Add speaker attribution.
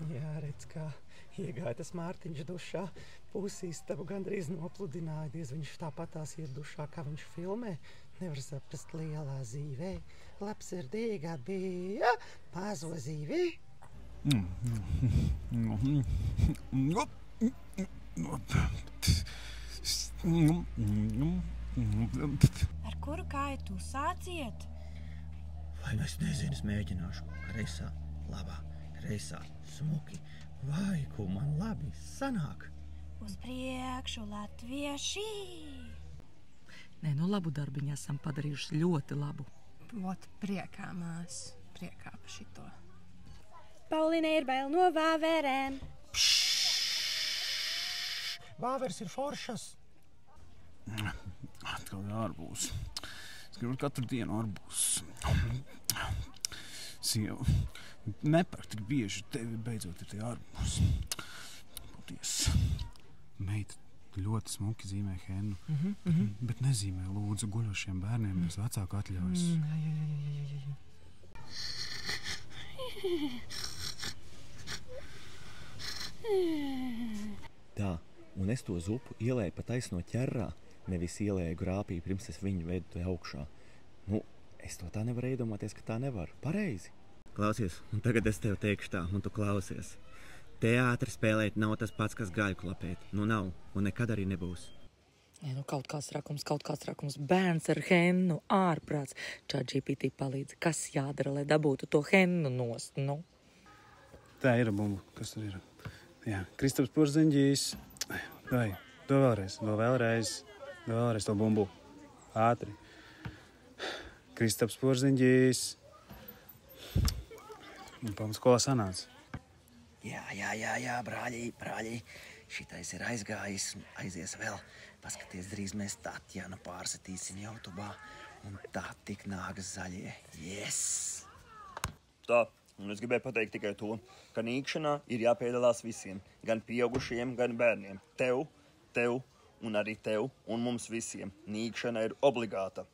Speaker 1: Jā, redz, kā iegāja tas Mārtiņš dušā. Pusistabu gandrīz nopludināja. Diez viņš tāpatās iet dušā, kā viņš filmē. Nevar saprast lielā zīvē. Labsirdīgā bija mazo zīvī.
Speaker 2: Ar kuru kāju tu sāciet?
Speaker 3: Vai nu es nezinu, es mēģināšu. Kreisā, labā, kreisā, smuki. Vai, ko man labi sanāk?
Speaker 2: Uz priekšu, latvieši!
Speaker 4: Nē, nu labu darbiņu esam padarījuši ļoti labu.
Speaker 5: Vot priekā, mās, priekā pa šito.
Speaker 2: Pauline ir bail no vāverēm.
Speaker 1: Vāveres ir foršas.
Speaker 6: Atkal ārbūs. Es gribu katru dienu ārbūs. Sieva, nepērk tik bieži, tevi beidzot ir tie ārbūs. Paldies. Meita ļoti smuki zīmē hennu, bet nezīmē lūdzu guļošiem bērniem bez vecāku atļaujas.
Speaker 3: Tā, un es to zupu ielēju pa taisno ķerrā, nevis ielēju grāpī, pirms es viņu vedu te augšā. Nu, es to tā nevaru iedomāties, ka tā nevar. Pareizi. Klausies, un tagad es tev teikšu tā, un tu klausies. Teātri spēlēt nav tas pats, kas gaļu klapēt. Nu nav, un nekad arī nebūs.
Speaker 4: Nē, nu kaut kāds rakums. Bērns ar hennu, ārprāts. ChatGPT palīdz, kas jādara, lai dabūtu to hennu nost, nu?
Speaker 6: Tā ir bumba, kas tur ir. Jā, Kristaps Porziņģijs. Vai, to vēlreiz to bumbu. Ātri. Kristaps Porziņģijs. Un pamatskolā sanāca.
Speaker 3: Jā, brāļi. Šitais ir aizgājis, aizies vēl. Paskaties, drīz mēs Tatjanu pārsatīsim YouTubā. Un tā tik nākas zaļie. Yes! Tā, un es gribēju pateikt tikai to, ka nīkšanā ir jāpiedalās visiem. Gan pieaugušiem, gan bērniem. Tev, un arī tev, un mums visiem. Nīkšana ir obligāta.